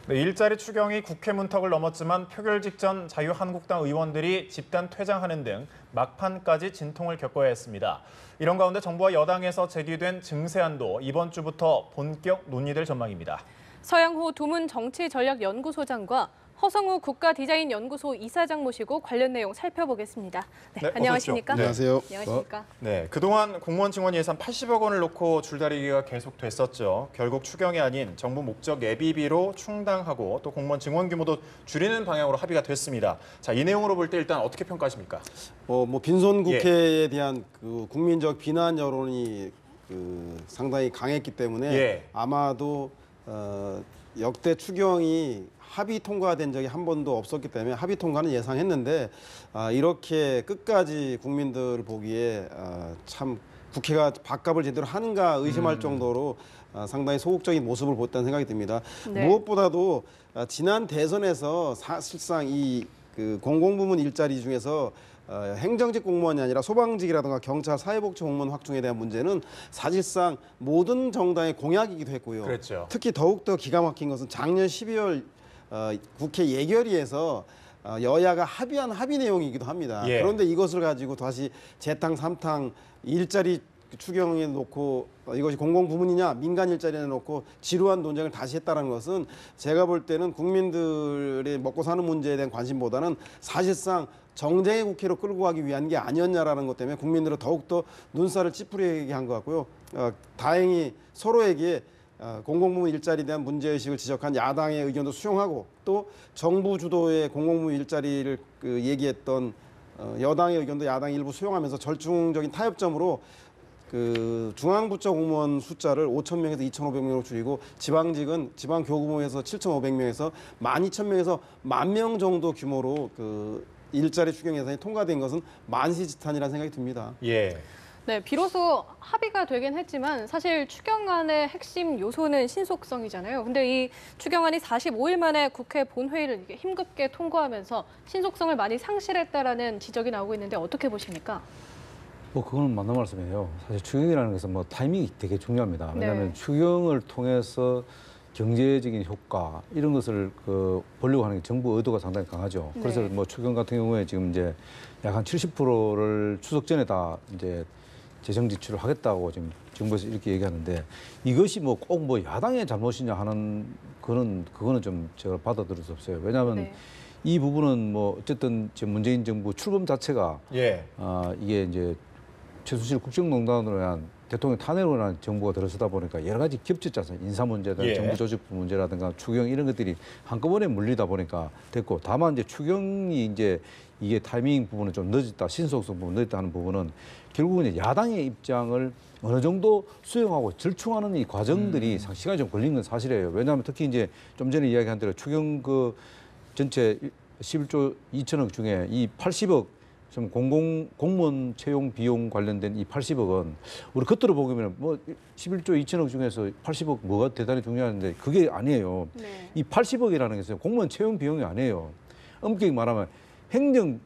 네, 일자리 추경이 국회 문턱을 넘었지만 표결 직전 자유한국당 의원들이 집단 퇴장하는 등 막판까지 진통을 겪어야 했습니다. 이런 가운데 정부와 여당에서 제기된 증세안도 이번 주부터 본격 논의될 전망입니다. 서양호 도문정치전략연구소장과 허성우 국가디자인연구소 이사장 모시고 관련 내용 살펴보겠습니다. 네, 안녕하십니까? 안녕하세요. 안녕하십니까? 네, 그동안 공무원 증원 예산 80억 원을 놓고 줄다리기가 계속됐었죠. 결국 추경이 아닌 정부 목적 예비비로 충당하고 또 공무원 증원 규모도 줄이는 방향으로 합의가 됐습니다. 자, 이 내용으로 볼 때 일단 어떻게 평가하십니까? 빈손 국회에 대한 그 국민적 비난 여론이 상당히 강했기 때문에 아마도 역대 추경이 합의 통과된 적이 한 번도 없었기 때문에 합의 통과는 예상했는데 이렇게 끝까지 국민들 보기에 참 국회가 밥값을 제대로 하는가 의심할 정도로 상당히 소극적인 모습을 보였다는 생각이 듭니다. 네. 무엇보다도 지난 대선에서 사실상 그 공공부문 일자리 중에서 행정직 공무원이 아니라 소방직이라든가 경찰, 사회복지 공무원 확충에 대한 문제는 사실상 모든 정당의 공약이기도 했고요. 그랬죠. 특히 더욱더 기가 막힌 것은 작년 12월 국회 예결위에서 여야가 합의한 합의 내용이기도 합니다. 그런데 이것을 가지고 다시 재탕, 삼탕, 일자리 추경에 놓고 이것이 공공부문이냐 민간 일자리에 놓고 지루한 논쟁을 다시 했다는 것은 제가 볼 때는 국민들의 먹고 사는 문제에 대한 관심보다는 사실상 정쟁의 국회로 끌고 가기 위한 게 아니었냐라는 것 때문에 국민들은 더욱더 눈살을 찌푸리게 한 것 같고요. 다행히 서로에게 공공부문 일자리에 대한 문제의식을 지적한 야당의 의견도 수용하고 또 정부 주도의 공공부문 일자리를 얘기했던 여당의 의견도 야당이 일부 수용하면서 절충적인 타협점으로 중앙부처 공무원 숫자를 5,000명에서 2,500명으로 줄이고 지방직은 지방교구모에서 7,500명에서 12,000명에서 10,000명 정도 규모로 일자리 추경 예산이 통과된 것은 만시지탄이라는 생각이 듭니다. 네, 비로소 합의가 되긴 했지만 사실 추경안의 핵심 요소는 신속성이잖아요. 근데 이 추경안이 45일 만에 국회 본회의를 이렇게 힘겹게 통과하면서 신속성을 많이 상실했다라는 지적이 나오고 있는데 어떻게 보십니까? 그거는 맞는 말씀이에요. 사실 추경이라는 것은 타이밍이 되게 중요합니다. 왜냐하면 추경을 통해서 경제적인 효과 이런 것을 보려고 하는 게 정부 의도가 상당히 강하죠. 그래서 추경 같은 경우에 지금 이제 약 한 70%를 추석 전에 다 이제 재정 지출을 하겠다고 지금 정부에서 이렇게 얘기하는데 이것이 꼭 야당의 잘못이냐 하는 그거는 좀 제가 받아들일 수 없어요. 왜냐하면 이 부분은 어쨌든 지금 문재인 정부 출범 자체가 이게 이제 최순실 국정농단으로 인한 대통령 탄핵으로 인한 정부가 들어서다 보니까 여러 가지 겹쳤지 않습니까? 인사 문제든 정부 조직부 문제라든가 추경 이런 것들이 한꺼번에 물리다 보니까 됐고 다만 이제 추경이 이제 이게 타이밍 부분은 좀 늦었다, 신속성 부분 늦었다 하는 부분은 결국은 이제 야당의 입장을 어느 정도 수용하고 절충하는 이 과정들이 시간이 좀 걸린 건 사실이에요. 왜냐하면 특히 이제 좀 전에 이야기한 대로 추경 전체 11조 2천억 중에 이 80억 좀 공무원 채용 비용 관련된 이 80억은 우리 겉으로 보기에는 11조 2천억 중에서 80억 뭐가 대단히 중요한데 그게 아니에요. 이 80억이라는 것은 공무원 채용 비용이 아니에요. 엄격히 말하면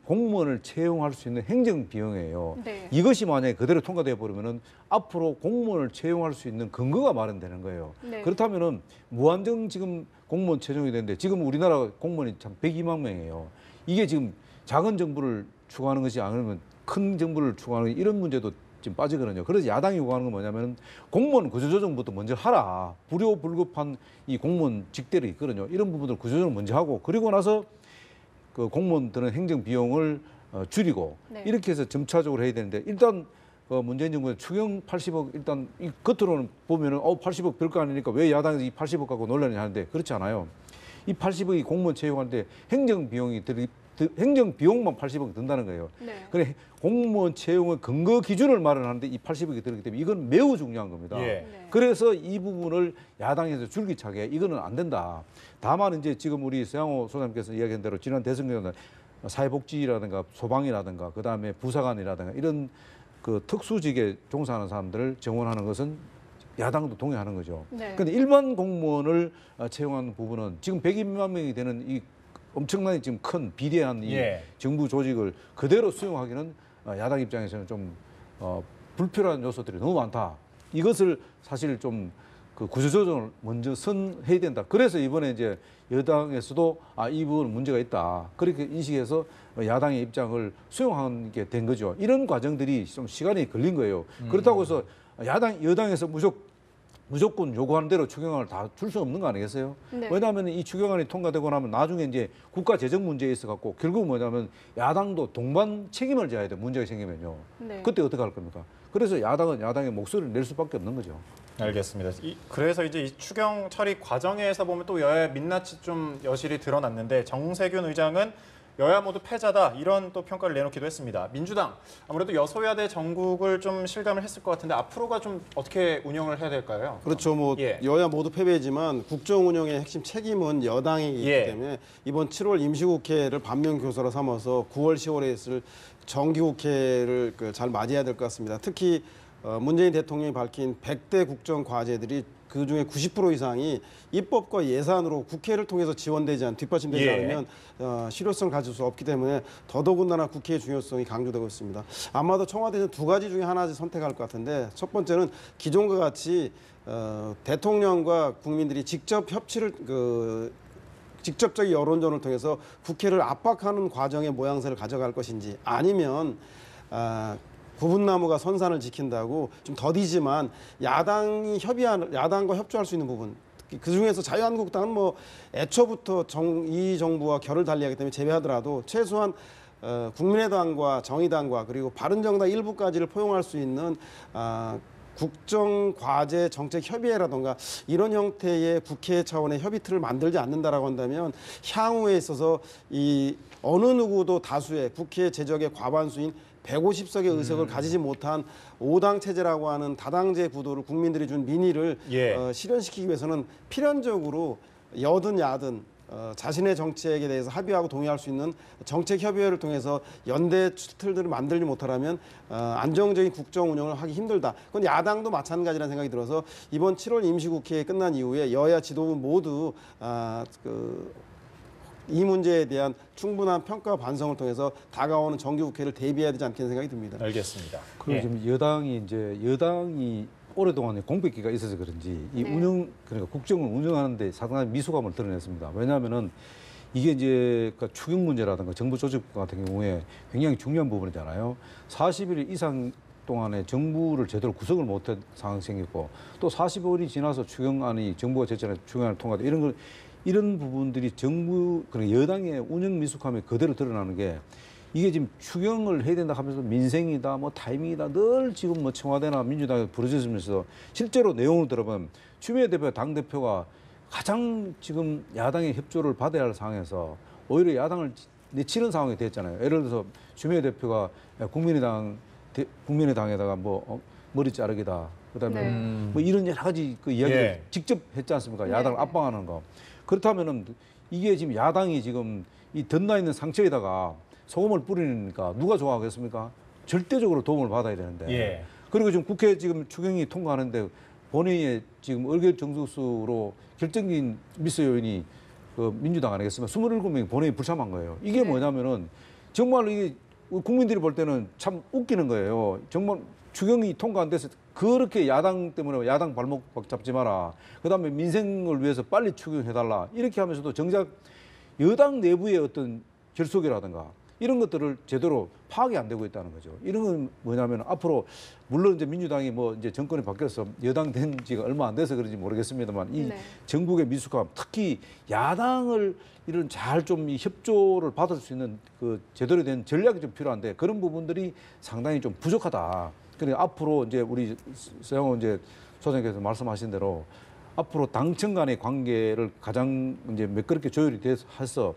공무원을 채용할 수 있는 행정 비용이에요. 이것이 만약에 그대로 통과되어 버리면은 앞으로 공무원을 채용할 수 있는 근거가 마련되는 거예요. 그렇다면은 무한정 지금 공무원 채용이 되는데 지금 우리나라 공무원이 참 102만 명이에요. 이게 지금 작은 정부를 추구하는 것이 아니면 큰 정부를 추구하는 이런 문제도 지금 빠지거든요. 그래서 야당이 요구하는 건 뭐냐면 공무원 구조조정부터 먼저 하라. 불효불급한 이 공무원 직대를 있거든요. 이런 부분들 구조조정 먼저 하고 그리고 나서 공무원들은 행정 비용을 줄이고 이렇게 해서 점차적으로 해야 되는데 일단 문재인 정부의 추경 80억 일단 이 겉으로는 보면은 80억 별거 아니니까 왜 야당에서 이 80억 갖고 논란이 하는데 그렇지 않아요. 이 80억이 공무원 채용하는데 행정 비용만 80억 든다는 거예요. 그래 공무원 채용의 근거 기준을 마련하는데 이 80억이 들기 때문에 이건 매우 중요한 겁니다. 그래서 이 부분을 야당에서 줄기차게 이거는 안 된다. 다만 이제 지금 우리 서양호 소장님께서 이야기한 대로 지난 대선 경우는 사회복지라든가 소방이라든가 그다음에 부사관이라든가 이런 특수직에 종사하는 사람들을 정원하는 것은 야당도 동의하는 거죠. 그런데 일반 공무원을 채용하는 부분은 지금 102만 명이 되는 이 엄청나게 지금 큰 비대한 이 정부 조직을 그대로 수용하기는 야당 입장에서는 좀 불필요한 요소들이 너무 많다. 이것을 사실 좀 그 구조조정을 먼저 선해야 된다. 그래서 이번에 이제 여당에서도 이 부분은 문제가 있다. 그렇게 인식해서 야당의 입장을 수용하게 된 거죠. 이런 과정들이 좀 시간이 걸린 거예요. 그렇다고 해서 여당에서 무조건 요구하는 대로 추경안을 다 줄 수 없는 거 아니겠어요? 네. 왜냐하면 이 추경안이 통과되고 나면 나중에 이제 국가 재정 문제에 있어 갖고 결국 뭐냐면 야당도 동반 책임을 져야 돼요. 문제가 생기면요. 네. 그때 어떻게 할 겁니까? 그래서 야당은 야당의 목소리를 낼 수밖에 없는 거죠. 알겠습니다. 그래서 이제 이 추경 처리 과정에서 보면 또 여야의 민낯이 좀 여실히 드러났는데 정세균 의장은 여야 모두 패자다 이런 또 평가를 내놓기도 했습니다. 민주당 아무래도 여소야대 정국을 좀 실감을 했을 것 같은데 앞으로가 좀 어떻게 운영을 해야 될까요? 그렇죠. 뭐 예. 여야 모두 패배지만 국정 운영의 핵심 책임은 여당이 있기 예. 때문에 이번 7월 임시국회를 반면교사로 삼아서 9월, 10월에 있을 정기국회를 잘 맞이해야 될 것 같습니다. 특히 문재인 대통령이 밝힌 100대 국정 과제들이 그중에 90% 이상이 입법과 예산으로 국회를 통해서 지원되지 뒷받침되지 예. 않으면 실효성을 가질 수 없기 때문에 더더군다나 국회의 중요성이 강조되고 있습니다. 아마도 청와대에서 두 가지 중에 하나를 선택할 것 같은데 첫 번째는 기존과 같이 대통령과 국민들이 직접 협치를 직접적인 여론전을 통해서 국회를 압박하는 과정의 모양새를 가져갈 것인지 아니면 구분나무가 선산을 지킨다고 좀 더디지만 야당과 협조할 수 있는 부분 그 중에서 자유한국당은 뭐 애초부터 이 정부와 결을 달리하기 때문에 제외하더라도 최소한 국민의당과 정의당과 그리고 바른정당 일부까지를 포용할 수 있는 국정과제 정책협의회라든가 이런 형태의 국회 차원의 협의 틀을 만들지 않는다라고 한다면 향후에 있어서 이 어느 누구도 다수의 국회 제적의 과반수인 150석의 의석을 가지지 못한 5당 체제라고 하는 다당제 구도를 국민들이 준 민의를 예. 실현시키기 위해서는 필연적으로 여든 야든 자신의 정책에 대해서 합의하고 동의할 수 있는 정책협의회를 통해서 연대 틀들을 만들지 못하라면 안정적인 국정 운영을 하기 힘들다. 그건 야당도 마찬가지라는 생각이 들어서 이번 7월 임시국회 끝난 이후에 여야 지도부 모두 이 문제에 대한 충분한 평가와 반성을 통해서 다가오는 정기국회를 대비해야 되지 않겠는 생각이 듭니다. 알겠습니다. 그리고 예. 지금 여당이 오랫동안 공백기가 있어서 그런지 이 네. 그러니까 국정을 운영하는데 상당히 미숙함을 드러냈습니다. 왜냐하면은 이게 이제 추경 문제라든가 정부 조직 같은 경우에 굉장히 중요한 부분이잖아요. 40일 이상 동안에 정부를 제대로 구성을 못한 상황이 생겼고 또 45일이 지나서 추경안이 정부가 제출한 추경안을 통과돼 이런 부분들이 그러니까 여당의 운영 미숙함이 그대로 드러나는 게 이게 지금 추경을 해야 된다 하면서 민생이다, 뭐 타이밍이다 늘 지금 뭐 청와대나 민주당에 부르짖으면서 실제로 내용을 들어보면 추미애 대표 당대표가 가장 지금 야당의 협조를 받아야 할 상황에서 오히려 야당을 내치는 상황이 됐잖아요. 예를 들어서 추미애 대표가 국민의당에다가 머리 자르기다. 그다음에 네. 뭐 이런 여러 가지 그 이야기를 예. 직접 했지 않습니까? 네. 야당을 압박하는 거. 그렇다면은 이게 지금 야당이 지금 이 덧나 있는 상처에다가 소금을 뿌리니까 누가 좋아하겠습니까? 절대적으로 도움을 받아야 되는데. 예. 그리고 지금 국회 지금 추경이 통과하는데 본회의에 지금 의결 정수수로 결정적인 미스 요인이 민주당 아니겠습니까? 27명이 본회의 불참한 거예요. 이게 네. 뭐냐면은 정말 이게 국민들이 볼 때는 참 웃기는 거예요. 정말 추경이 통과 안 돼서 그렇게 야당 때문에 야당 발목 잡지 마라. 그다음에 민생을 위해서 빨리 추경해달라. 이렇게 하면서도 정작 여당 내부의 어떤 결속이라든가 이런 것들을 제대로 파악이 안 되고 있다는 거죠. 이런 건 뭐냐면 앞으로 물론 이제 민주당이 뭐 이제 정권이 바뀌어서 여당 된 지가 얼마 안 돼서 그런지 모르겠습니다만 이 네. 전국의 미숙함, 특히 야당을 이런 잘 좀 협조를 받을 수 있는 그 제대로 된 전략이 좀 필요한데 그런 부분들이 상당히 좀 부족하다. 그러니까 앞으로 이제 우리 서영호 이제 소장님께서 말씀하신 대로 앞으로 당청 간의 관계를 가장 이제 매끄럽게 조율이 돼서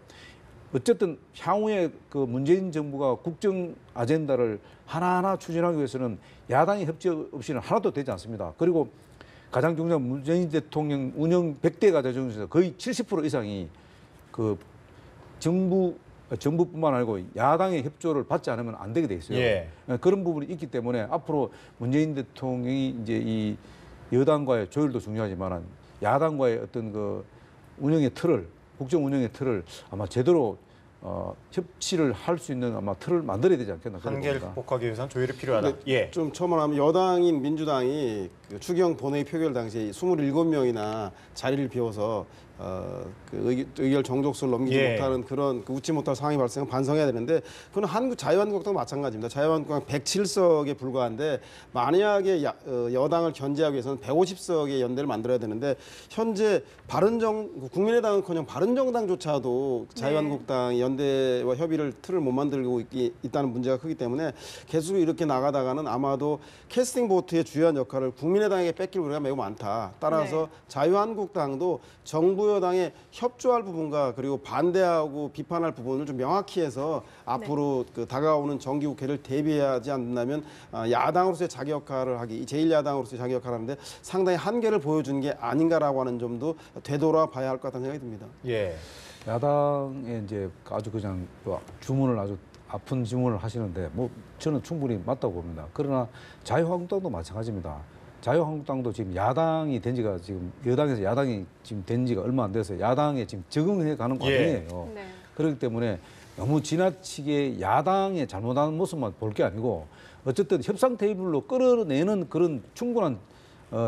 어쨌든 향후에 그 문재인 정부가 국정 아젠다를 하나하나 추진하기 위해서는 야당의 협조 없이는 하나도 되지 않습니다. 그리고 가장 중요한 문재인 대통령 운영 100대 과제 중에서 거의 70% 이상이 그 정부뿐만 아니고 야당의 협조를 받지 않으면 안 되게 돼 있어요. 예. 그런 부분이 있기 때문에 앞으로 문재인 대통령이 이제 이 여당과의 조율도 중요하지만 야당과의 어떤 그 국정 운영의 틀을 아마 제대로 협치를 할 수 있는 아마 틀을 만들어야 되지 않겠나 그런 한계를 겁니다. 극복하기 위해서는 조율이 필요하다. 근데 예. 좀 첨언하면 여당인 민주당이 그 추경 본회의 표결 당시에 27명이나 자리를 비워서 그 의결 정족수를 넘기지 예. 못하는 그런 웃지 못할 상황이 발생하면 반성해야 되는데 그건 자유한국당도 마찬가지입니다. 자유한국당 107석에 불과한데 만약에 여당을 견제하기 위해서는 150석의 연대를 만들어야 되는데 현재 국민의당은커녕 바른정당조차도 자유한국당 연대와 협의를 틀을 못 만들고 있다는 문제가 크기 때문에 계속 이렇게 나가다가는 아마도 캐스팅 보트의 주요한 역할을 국민의당에게 뺏길 우려가 매우 많다. 따라서 자유한국당도 정부 여당에 협조할 부분과 그리고 반대하고 비판할 부분을 좀 명확히 해서 앞으로 그 다가오는 정기국회를 대비하지 않는다면 야당으로서의 자기 역할을 하기, 제1야당으로서의 자기 역할을 하는데 상당히 한계를 보여준 게 아닌가라고 하는 점도 되돌아봐야 할 것 같다는 생각이 듭니다. 예. 야당에 이제 아주 그냥 주문을 아주 아픈 질문을 하시는데 뭐 저는 충분히 맞다고 봅니다. 그러나 자유한국당도 마찬가지입니다. 자유한국당도 지금 야당이 된 지가 지금 여당에서 야당이 지금 된 지가 얼마 안 돼서 야당에 지금 적응해 가는 과정이에요. 네. 그렇기 때문에 너무 지나치게 야당의 잘못하는 모습만 볼 게 아니고 어쨌든 협상 테이블로 끌어내는 그런 충분한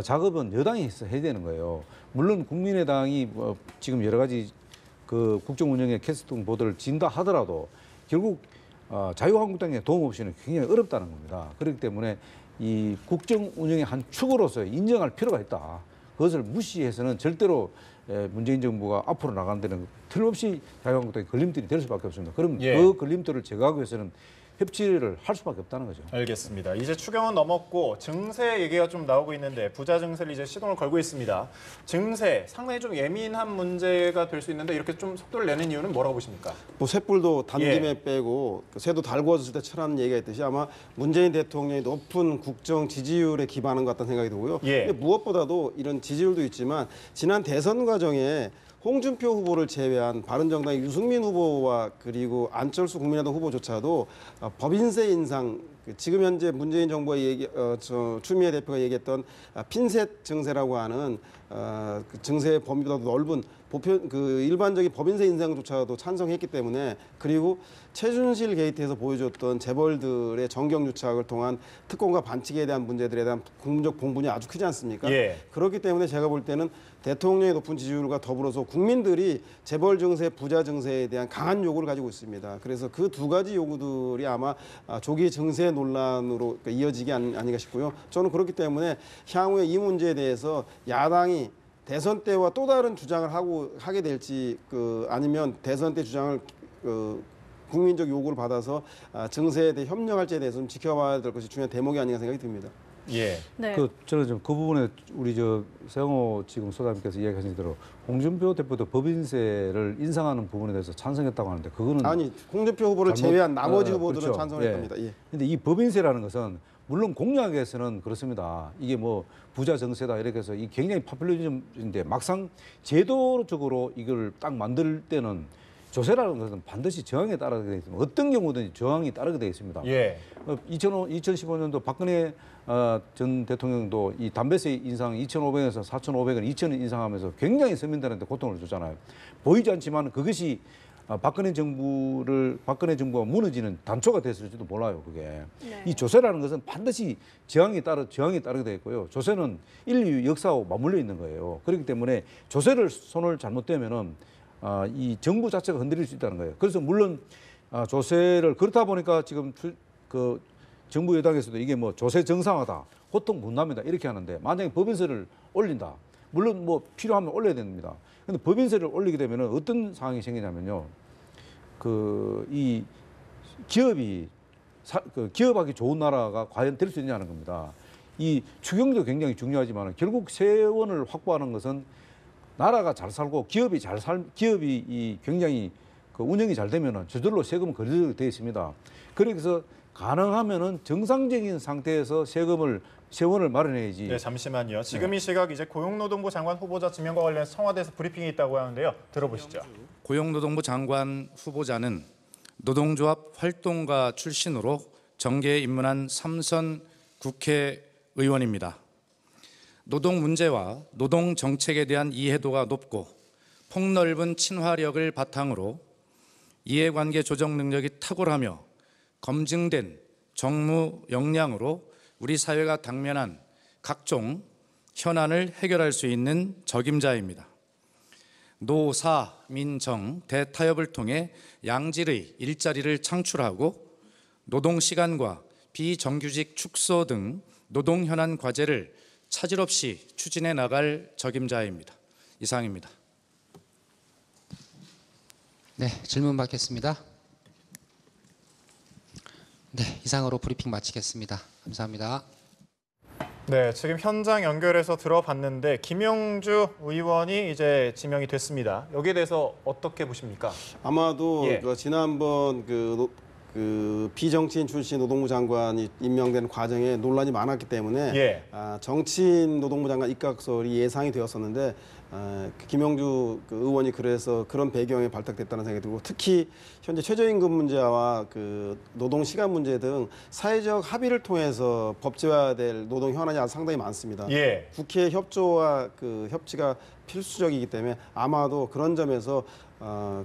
작업은 여당이 해야 되는 거예요. 물론 국민의당이 지금 여러 가지 그 국정 운영의 캐스팅 보드를 진다 하더라도 결국 자유한국당의 도움 없이는 굉장히 어렵다는 겁니다. 그렇기 때문에 이 국정 운영의 한 축으로서 인정할 필요가 있다. 그것을 무시해서는 절대로 문재인 정부가 앞으로 나가는 데는 틀림없이 자유한국당의 걸림돌이 될 수밖에 없습니다. 그럼 그 걸림돌을 제거하기 위해서는 협치를 할 수밖에 없다는 거죠. 알겠습니다. 이제 추경은 넘었고 증세 얘기가 좀 나오고 있는데 부자 증세를 이제 시동을 걸고 있습니다. 증세 상당히 좀 예민한 문제가 될 수 있는데 이렇게 좀 속도를 내는 이유는 뭐라고 보십니까? 뭐 쇳불도 단김에 빼고 새도 달구어졌을 때 쳐라는 얘기가 있듯이 아마 문재인 대통령이 높은 국정 지지율에 기반한 것 같다는 생각이 들고요. 근데 무엇보다도 이런 지지율도 있지만 지난 대선 과정에 홍준표 후보를 제외한 바른정당의 유승민 후보와 그리고 안철수 국민의당 후보조차도 법인세 인상, 지금 현재 문재인 정부가 추미애 대표가 얘기했던 핀셋 증세라고 하는 그 증세 범위보다도 넓은 일반적인 법인세 인상조차도 찬성했기 때문에 그리고 최순실 게이트에서 보여줬던 재벌들의 정경유착을 통한 특권과 반칙에 대한 문제들에 대한 국민적 공분이 아주 크지 않습니까? 그렇기 때문에 제가 볼 때는 대통령의 높은 지지율과 더불어서 국민들이 재벌 증세, 부자 증세에 대한 강한 요구를 가지고 있습니다. 그래서 그 두 가지 요구들이 아마 조기 증세 논란으로 이어지기 아닌가 싶고요. 저는 그렇기 때문에 향후에 이 문제에 대해서 야당이 대선 때와 또 다른 주장을 하게 될지 아니면 대선 때 주장을 국민적 요구를 받아서 증세에 대해 협력할지에 대해서 좀 지켜봐야 될 것이 중요한 대목이 아닌가 생각이 듭니다. 네. 저는 좀 그 부분에 우리 세영호 지금 소장님께서 이야기하신 대로 홍준표 대표도 법인세를 인상하는 부분에 대해서 찬성했다고 하는데 그거는 아니 홍준표 후보를 제외한 나머지 후보들은 그렇죠. 찬성을 했답니다. 근데 이 법인세라는 것은 물론 공약에서는 그렇습니다. 이게 뭐 부자 정세다 이렇게 해서 이 굉장히 파퓰리즘인데 막상 제도적으로 이걸 딱 만들 때는 조세라는 것은 반드시 저항에 따르게 되어 있습니다. 어떤 경우든 저항이 따르게 되어 있습니다. 2015년도 박근혜 전 대통령도 이 담배세 인상 2,500원에서 4,500원, 2,000원 인상하면서 굉장히 서민들한테 고통을 줬잖아요. 보이지 않지만 그것이 박근혜 정부가 무너지는 단초가 됐을지도 몰라요. 그게 이 조세라는 것은 반드시 저항이 따르게 되어 있고요. 조세는 인류 역사와 맞물려 있는 거예요. 그렇기 때문에 조세를 손을 잘못대면은 이 정부 자체가 흔들릴 수 있다는 거예요. 그래서 물론 조세를 그렇다 보니까 지금 그 정부 여당에서도 이게 뭐 조세 정상화다, 고통 못 납니다 이렇게 하는데 만약에 법인세를 올린다, 물론 뭐 필요하면 올려야 됩니다. 근데 법인세를 올리게 되면은 어떤 상황이 생기냐면요, 이 기업이 기업하기 좋은 나라가 과연 될 수 있냐는 겁니다. 이 추경도 굉장히 중요하지만 결국 세원을 확보하는 것은 나라가 잘 살고 기업이 기업이 굉장히 운영이 잘 되면은 저절로 세금은 걸리게 되어 있습니다. 그래서 가능하면은 정상적인 상태에서 세원을 마련해야지. 네, 잠시만요. 지금 이 시각 이제 고용노동부 장관 후보자 지명과 관련 청와대에서 브리핑이 있다고 하는데요. 들어보시죠. 고용노동부 장관 후보자는 노동조합 활동가 출신으로 정계에 입문한 3선 국회의원입니다. 노동 문제와 노동 정책에 대한 이해도가 높고 폭넓은 친화력을 바탕으로 이해관계 조정 능력이 탁월하며 검증된 정무 역량으로 우리 사회가 당면한 각종 현안을 해결할 수 있는 적임자입니다. 노사, 민, 정, 대타협을 통해 양질의 일자리를 창출하고 노동시간과 비정규직 축소 등 노동 현안 과제를 차질 없이 추진해 나갈 적임자입니다. 이상입니다. 네, 질문 받겠습니다. 네, 이상으로 브리핑 마치겠습니다. 감사합니다. 네, 지금 현장 연결해서 들어봤는데 김영주 의원이 이제 지명이 됐습니다. 여기에 대해서 어떻게 보십니까? 아마도 예. 지난번 비정치인 출신 노동부 장관이 임명된 과정에 논란이 많았기 때문에 예. 정치인 노동부 장관 입각설이 예상이 되었었는데 김영주 의원이 그래서 그런 배경에 발탁됐다는 생각이 들고, 특히 현재 최저임금 문제와 노동 시간 문제 등 사회적 합의를 통해서 법제화될 노동 현안이 아주 상당히 많습니다. 예. 국회 협조와 협치가 필수적이기 때문에 아마도 그런 점에서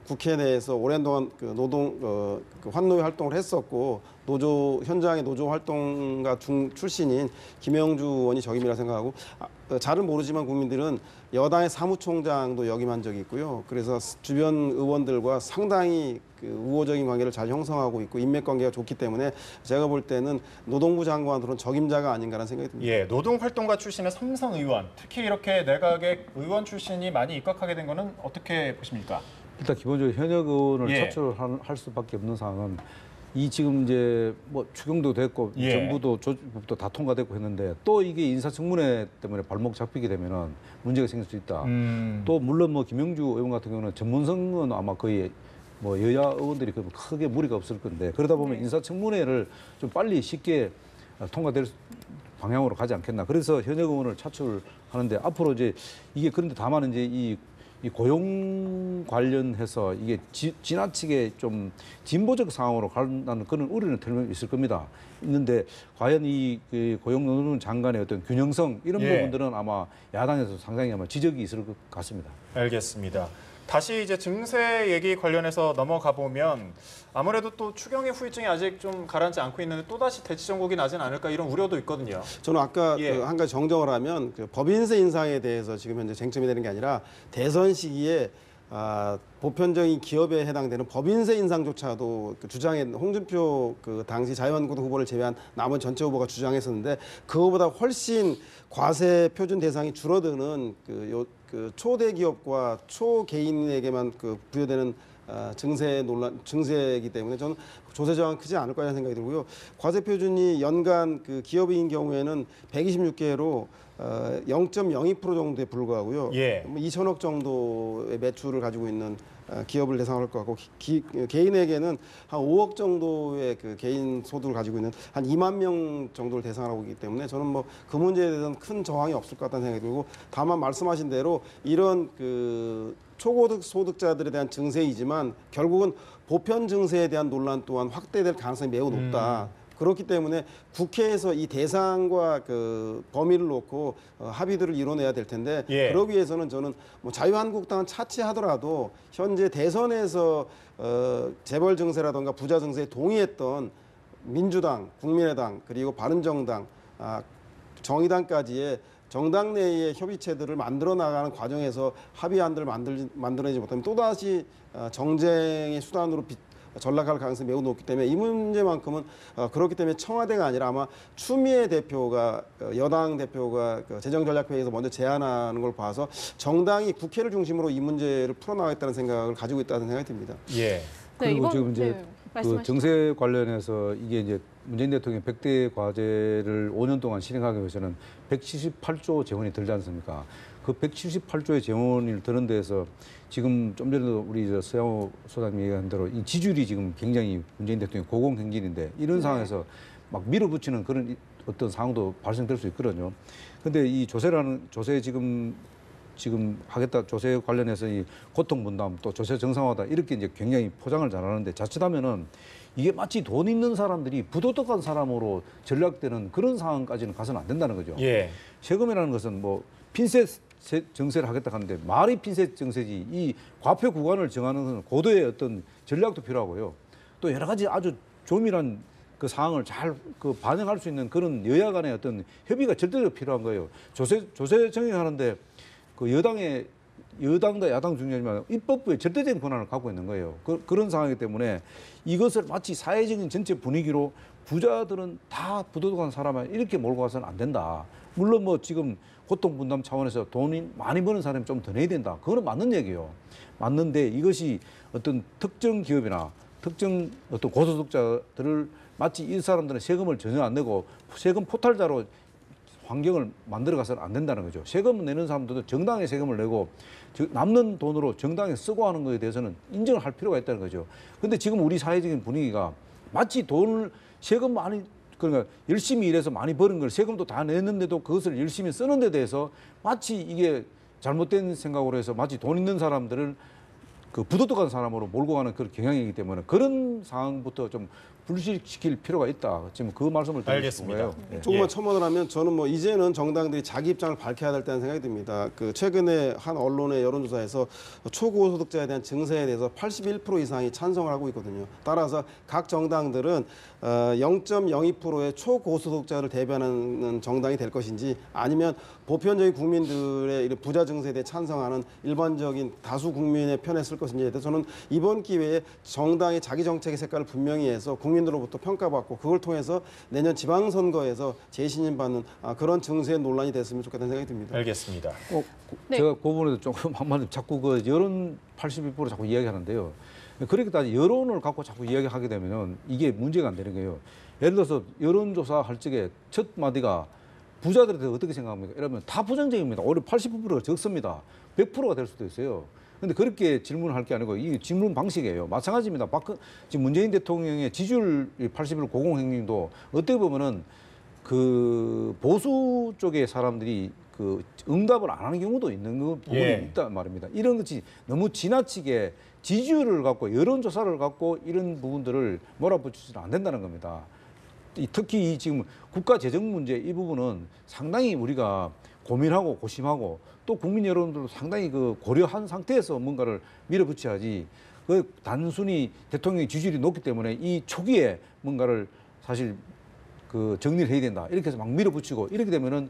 국회 내에서 오랜 동안 노동 환노위 활동을 했었고 현장의 노조 활동가 출신인 김영주 의원이 적임이라 생각하고, 잘은 모르지만 국민들은 여당의 사무총장도 역임한 적이 있고요. 그래서 주변 의원들과 상당히 우호적인 관계를 잘 형성하고 있고 인맥 관계가 좋기 때문에 제가 볼 때는 노동부 장관으로는 적임자가 아닌가라는 생각이 듭니다. 예, 노동활동가 출신의 삼성 의원, 특히 이렇게 내각의 의원 출신이 많이 입각하게 된 거는 어떻게 보십니까? 일단 기본적으로 현역 의원을 예. 차출할 수밖에 없는 상황은 이 지금 이제 뭐 추경도 됐고 예. 정부도 조직법도 다 통과됐고 했는데 또 이게 인사청문회 때문에 발목 잡히게 되면은 문제가 생길 수 있다. 또 물론 뭐 김영주 의원 같은 경우는 전문성은 아마 거의 뭐 여야 의원들이 크게 무리가 없을 건데, 그러다 보면 인사청문회를 좀 빨리 쉽게 통과될 방향으로 가지 않겠나. 그래서 현역 의원을 차출하는데 앞으로 이제 이게, 그런데 다만 이제 이 고용 관련해서 이게 지나치게 좀 진보적 상황으로 간다는 그런 우려는 틀림없이 있을 겁니다. 있는데 과연 이 고용노동 장관의 어떤 균형성 이런 예. 부분들은 아마 야당에서 상당히 아마 지적이 있을 것 같습니다. 알겠습니다. 다시 이제 증세 얘기 관련해서 넘어가 보면 아무래도 또 추경의 후유증이 아직 좀 가라앉지 않고 있는데 또다시 대치 전국이 나진 않을까 이런 우려도 있거든요. 저는 아까 예. 한 가지 정정을 하면 법인세 인상에 대해서 지금 현재 쟁점이 되는 게 아니라 대선 시기에 보편적인 기업에 해당되는 법인세 인상조차도 주장했, 홍준표 당시 자유한국당 후보를 제외한 나머지 전체 후보가 주장했었는데, 그거보다 훨씬 과세 표준 대상이 줄어드는 초대기업과 초개인에게만 부여되는 증세이기 때문에 저는 조세 저항 크지 않을 거라는 생각이 들고요. 과세 표준이 연간 기업인 경우에는 126개로 0.02% 정도에 불과하고요. 예. 2천억 정도의 매출을 가지고 있는 기업을 대상으로 할 것 같고, 개인에게는 한 5억 정도의 개인 소득을 가지고 있는 한 2만 명 정도를 대상으로 하기 때문에 저는 뭐 그 문제에 대해서는 큰 저항이 없을 것 같다는 생각이 들고, 다만 말씀하신 대로 이런 초고득 소득자들에 대한 증세이지만 결국은 보편 증세에 대한 논란 또한 확대될 가능성이 매우 높다. 그렇기 때문에 국회에서 이 대상과 범위를 놓고 합의들을 이뤄내야 될 텐데, 예. 그러기 위해서는 저는 뭐 자유한국당은 차치하더라도 현재 대선에서 재벌 증세라든가 부자 증세에 동의했던 민주당, 국민의당, 그리고 바른정당, 정의당까지의 정당 내의 협의체들을 만들어 나가는 과정에서 합의안들을 만들어내지 못하면 또다시 정쟁의 수단으로 전락할 가능성이 매우 높기 때문에 이 문제만큼은 그렇기 때문에 청와대가 아니라 아마 추미애 대표가, 여당 대표가 재정전략회의에서 먼저 제안하는 걸 봐서 정당이 국회를 중심으로 이 문제를 풀어나가겠다는 생각을 가지고 있다는 생각이 듭니다. 예. 네, 그리고 지금 이제 말씀하시죠. 정세 관련해서 이게 이제 문재인 대통령이 100대 과제를 5년 동안 실행하기 위해서는 178조 재원이 들지 않습니까? 그 178조의 재원을 드는 데에서 지금 좀 전에도 우리 서양호 소장님이 얘기한 대로 이 지지율이 지금 굉장히 문재인 대통령 고공행진인데, 이런 상황에서 막 밀어붙이는 그런 어떤 상황도 발생될 수 있거든요. 근데 이 조세 지금 하겠다, 조세 관련해서 이 고통 분담 또 조세 정상화다 이렇게 이제 굉장히 포장을 잘하는데, 자칫하면은 이게 마치 돈 있는 사람들이 부도덕한 사람으로 전락되는 그런 상황까지는 가서는 안 된다는 거죠. 예. 세금이라는 것은 뭐 핀셋 정세를 하겠다 하는데 말이 핀셋 정세지, 이 과표 구간을 정하는 것은 고도의 어떤 전략도 필요하고요. 또 여러 가지 아주 조밀한 그 상황을 잘 그 반영할 수 있는 그런 여야 간의 어떤 협의가 절대로 필요한 거예요. 조세 정의하는데 그 여당과 야당 중요하지만 입법부의 절대적인 권한을 갖고 있는 거예요. 그런 상황이기 때문에 이것을 마치 사회적인 전체 분위기로 부자들은 다 부도덕한 사람을 이렇게 몰고 가서는 안 된다. 물론 뭐 지금 고통 분담 차원에서 돈이 많이 버는 사람이 좀 더 내야 된다. 그거는 맞는 얘기예요. 맞는데 이것이 어떤 특정 기업이나 특정 어떤 고소득자들을 마치 이 사람들은 세금을 전혀 안 내고 세금 포탈자로 환경을 만들어 가서는 안 된다는 거죠. 세금을 내는 사람들도 정당하게 세금을 내고 남는 돈으로 정당하게 쓰고 하는 것에 대해서는 인정을 할 필요가 있다는 거죠. 근데 지금 우리 사회적인 분위기가 마치 돈을 세금 많이 그러니까 열심히 일해서 많이 버는 걸 세금도 다 냈는데도 그것을 열심히 쓰는 데 대해서 마치 이게 잘못된 생각으로 해서 마치 돈 있는 사람들을 그 부도덕한 사람으로 몰고 가는 그런 경향이기 때문에 그런 상황부터 좀 불식시킬 필요가 있다. 지금 그 말씀을 드리고 싶은 거예요. 예. 조금만 첨언을 하면 저는 뭐 이제는 정당들이 자기 입장을 밝혀야 될 때는 생각이 듭니다. 그 최근에 한 언론의 여론조사에서 초고소득자에 대한 증세에 대해서 81% 이상이 찬성을 하고 있거든요. 따라서 각 정당들은 0.02%의 초고소득자를 대변하는 정당이 될 것인지 아니면 보편적인 국민들의 이런 부자 증세에 대해 찬성하는 일반적인 다수 국민의 편에 쓸 것인지에 대해서 저는 이번 기회에 정당이 자기 정책의 색깔을 분명히 해서 국민들로부터 평가받고 그걸 통해서 내년 지방선거에서 재신임받는 그런 증세 논란이 됐으면 좋겠다는 생각이 듭니다. 알겠습니다. 네. 제가 그 부분에도 조금 한마디 자꾸 그 여론 81% 자꾸 이야기하는데요. 그렇게 따지 여론을 갖고 자꾸 이야기하게 되면 이게 문제가 안 되는 거예요. 예를 들어서 여론조사 할 적에 첫 마디가 부자들에 대해서 어떻게 생각합니까? 이러면 다 부정적입니다. 오히려 80%가 적습니다. 100%가 될 수도 있어요. 근데 그렇게 질문할 게 아니고 이게 질문 방식이에요. 마찬가지입니다. 지금 문재인 대통령의 지지율 81 고공행진도 어떻게 보면은 그 보수 쪽의 사람들이 그 응답을 안 하는 경우도 있는 부분이 있단 말입니다. 이런 것이 너무 지나치게 지지율을 갖고 여론조사를 갖고 이런 부분들을 몰아붙이지는 안 된다는 겁니다. 특히 이 지금 국가 재정 문제 이 부분은 상당히 우리가 고민하고 고심하고 또 국민 여러분들도 상당히 그 고려한 상태에서 뭔가를 밀어붙여야지 그 단순히 대통령의 지지율이 높기 때문에 이 초기에 뭔가를 사실 그 정리를 해야 된다 이렇게 해서 막 밀어붙이고 이렇게 되면은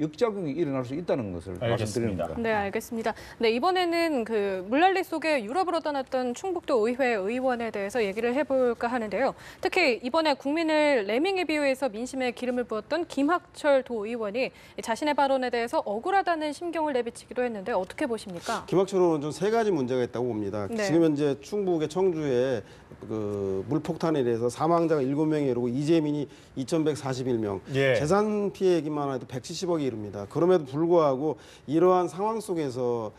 역작용이 일어날 수 있다는 것을 말씀드리는 겁니다. 네, 알겠습니다. 네, 이번에는 그 물난리 속에 유럽으로 떠났던 충북도 의회 의원에 대해서 얘기를 해볼까 하는데요. 특히 이번에 국민을 레밍에 비유해서 민심에 기름을 부었던 김학철 도의원이 자신의 발언에 대해서 억울하다는 심경을 내비치기도 했는데 어떻게 보십니까? 김학철 의원은 좀 세 가지 문제가 있다고 봅니다. 네. 지금 현재 충북의 청주에 그 물폭탄에 대해서 사망자가 7명에 이르고 이재민이 2,141명, 재산 피해액만 해도 170억이 이릅니다. 그럼에도 불구하고 이러한 상황 속에서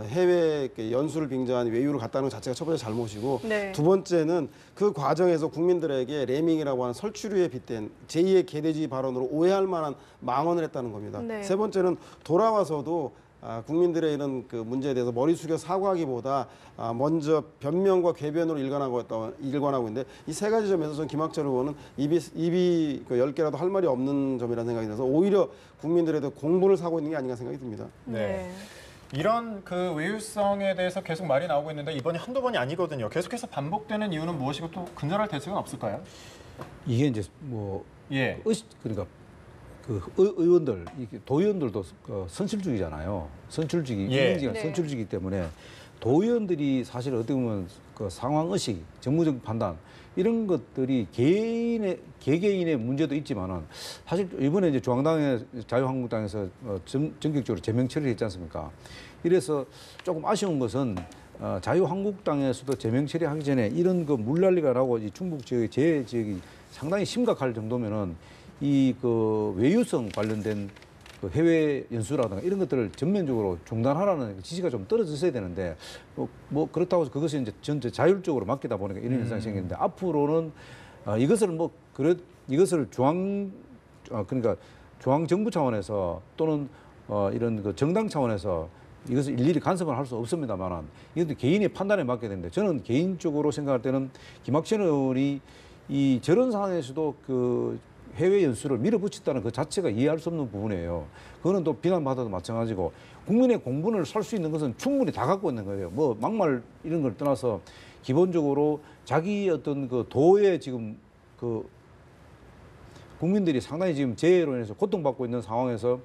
해외 연수를 빙자한 외유를 갔다는 것 자체가 첫 번째 잘못이고 두 번째는 그 과정에서 국민들에게 레밍이라고 하는 설치류에 빗댄 제2의 개돼지 발언으로 오해할 만한 망언을 했다는 겁니다. 네. 세 번째는 돌아와서도 국민들의 이런 그 문제에 대해서 머리 숙여 사과하기보다 먼저 변명과 궤변으로 일관하고 있는데 이 세 가지 점에서 저는 김학철 의원은 입이 그 10개라도 할 말이 없는 점이라는 생각이 들어서 오히려 국민들에 대해 공분을 사고 있는 게 아닌가 생각이 듭니다. 네. 이런 그 외유성에 대해서 계속 말이 나오고 있는데 이번이 한두 번이 아니거든요. 계속해서 반복되는 이유는 무엇이고 또 근절할 대책은 없을까요? 이게 이제 뭐 그러니까 그 의원들, 도의원들도 선출직이잖아요. 선출직이 선출직이기 때문에 도의원들이 사실 어떻게 보면 그 상황 의식, 정무적 판단 이런 것들이 개개인의 문제도 있지만은 사실 이번에 이제 중앙당의 자유한국당에서 전격적으로 제명 처리를 했지 않습니까? 이래서 조금 아쉬운 것은 자유한국당에서도 제명 처리하기 전에 이런 그 물난리가 나고 이 충북 지역의 제 지역이 상당히 심각할 정도면은 이 그 외유성 관련된 그 해외 연수라든가 이런 것들을 전면적으로 중단하라는 지시가 좀 떨어졌어야 되는데 뭐 그렇다고 해서 그것이 이제 전체 자율적으로 맡기다 보니까 이런 현상이 생기는데 앞으로는 이것을 그러니까 중앙 정부 차원에서 또는 이런 그 정당 차원에서 이것을 일일이 간섭을 할 수 없습니다만은 이것도 개인의 판단에 맡게 되는데 저는 개인적으로 생각할 때는 김학철 의원이 이 저런 상황에서도 그 해외 연수를 밀어붙였다는 그 자체가 이해할 수 없는 부분이에요. 그거는 또 비난받아도 마찬가지고 국민의 공분을 살 수 있는 것은 충분히 다 갖고 있는 거예요. 뭐 막말 이런 걸 떠나서 기본적으로 자기 어떤 그 도의 지금 그 국민들이 상당히 지금 재해로 인해서 고통받고 있는 상황에서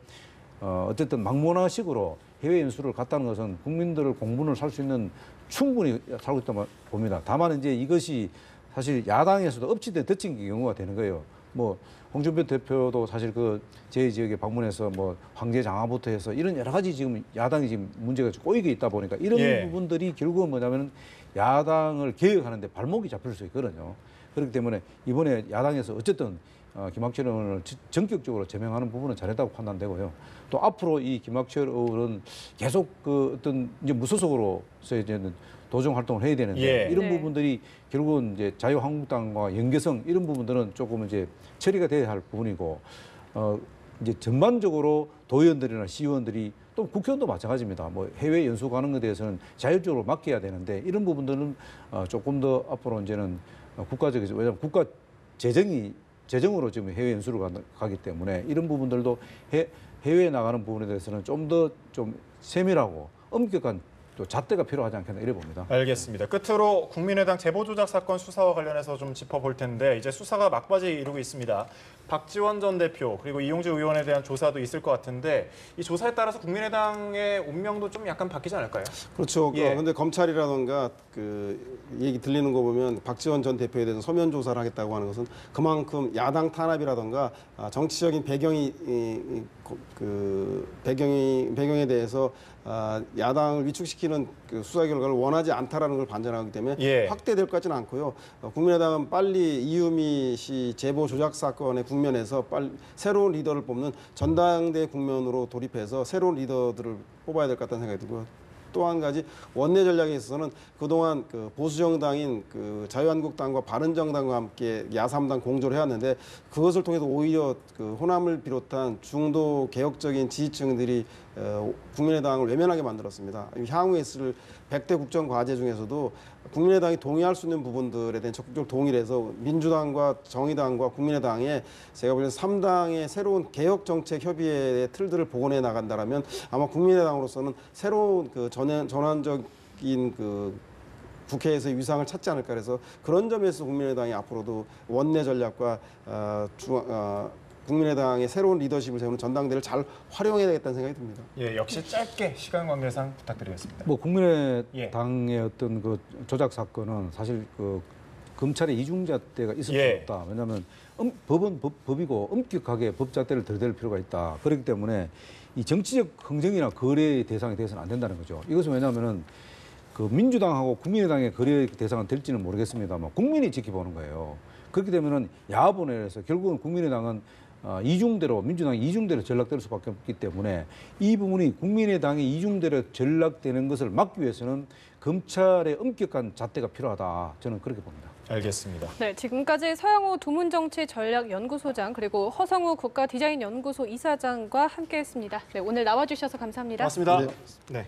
어쨌든 막문화식으로 해외 연수를 갔다는 것은 국민들을 공분을 살 수 있는 충분히 살고 있다고 봅니다. 다만 이제 이것이 사실 야당에서도 엎치되 덮친 경우가 되는 거예요. 뭐 홍준표 대표도 사실 그 제 지역에 방문해서 뭐 황제 장화부터 해서 이런 여러 가지 지금 야당이 지금 문제가 꼬이게 있다 보니까 이런 예. 부분들이 결국은 뭐냐면 야당을 개혁하는데 발목이 잡힐 수 있거든요. 그렇기 때문에 이번에 야당에서 어쨌든 김학철 의원을 전격적으로 제명하는 부분은 잘했다고 판단되고요. 또 앞으로 이 김학철 의원은 계속 그 어떤 이제 무소속으로서 이제 도정 활동을 해야 되는데 예. 이런 네. 부분들이 결국은 이제 자유한국당과 연계성 이런 부분들은 조금 이제 처리가 돼야 할 부분이고 이제 전반적으로 도의원들이나 시의원들이 또 국회의원도 마찬가지입니다. 뭐 해외 연수 가는 것에 대해서는 자율적으로 맡겨야 되는데 이런 부분들은 조금 더 앞으로 이제는 국가적이죠. 왜냐하면 국가 재정으로 지금 해외 연수를 가기 때문에 이런 부분들도 해외에 나가는 부분에 대해서는 좀 더 좀 세밀하고 엄격한 또 잣대가 필요하지 않겠나 이래 봅니다. 알겠습니다. 끝으로 국민의당 제보조작 사건 수사와 관련해서 좀 짚어볼 텐데 이제 수사가 막바지에 이르고 있습니다. 박지원 전 대표 그리고 이용주 의원에 대한 조사도 있을 것 같은데 이 조사에 따라서 국민의당의 운명도 좀 약간 바뀌지 않을까요? 그렇죠. 예. 근데 검찰이라던가 그 얘기 들리는 거 보면 박지원 전 대표에 대해서 서면 조사를 하겠다고 하는 것은 그만큼 야당 탄압이라던가 정치적인 배경에 대해서 야당을 위축시키는 그 수사 결과를 원하지 않다라는 걸 반전하기 때문에 예. 확대될 것 같지는 않고요. 국민의당은 빨리 이유미 씨 제보 조작 사건의 국면에서 빨리 새로운 리더를 뽑는 전당대 국면으로 돌입해서 새로운 리더들을 뽑아야 될 것 같다는 생각이 들고요. 또 한 가지 원내 전략에 있어서는 그동안 그 보수 정당인 그 자유한국당과 바른정당과 함께 야3당 공조를 해왔는데 그것을 통해서 오히려 그 호남을 비롯한 중도 개혁적인 지지층들이 국민의당을 외면하게 만들었습니다. 향후에 있을 100대 국정 과제 중에서도 국민의당이 동의할 수 있는 부분들에 대한 적극적으로 동의를 해서 민주당과 정의당과 국민의당에 제가 보기에는 3당의 새로운 개혁 정책 협의회의 틀들을 복원해 나간다라면 아마 국민의당으로서는 새로운 그 전환적인 그 국회에서의 위상을 찾지 않을까 그래서 그런 점에서 국민의당이 앞으로도 원내 전략과 국민의당의 새로운 리더십을 세우는 전당대를 잘 활용해야 되겠다는 생각이 듭니다. 예, 역시 짧게 시간 관계상 부탁드리겠습니다. 뭐 국민의당의 어떤 그 조작 사건은 사실 그 검찰의 이중잣대가 있을 예. 수 없다. 왜냐하면 법은 법이고 엄격하게 법잣대를 들댈 필요가 있다. 그렇기 때문에 이 정치적 흥정이나 거래의 대상이 돼서는 안 된다는 거죠. 이것은 왜냐하면은 그 민주당하고 국민의당의 거래 대상은 될지는 모르겠습니다만 국민이 지켜보는 거예요. 그렇게 되면은 야합원에서 결국은 국민의당은 이중대로 민주당이 이중대로 전락될 수밖에 없기 때문에 이 부분이 국민의당이 이중대로 전락되는 것을 막기 위해서는 검찰의 엄격한 잣대가 필요하다. 저는 그렇게 봅니다. 알겠습니다. 네, 지금까지 서영호 두문정치전략연구소장 그리고 허성우 국가디자인연구소 이사장과 함께했습니다. 네, 오늘 나와주셔서 감사합니다. 고맙습니다. 네. 네.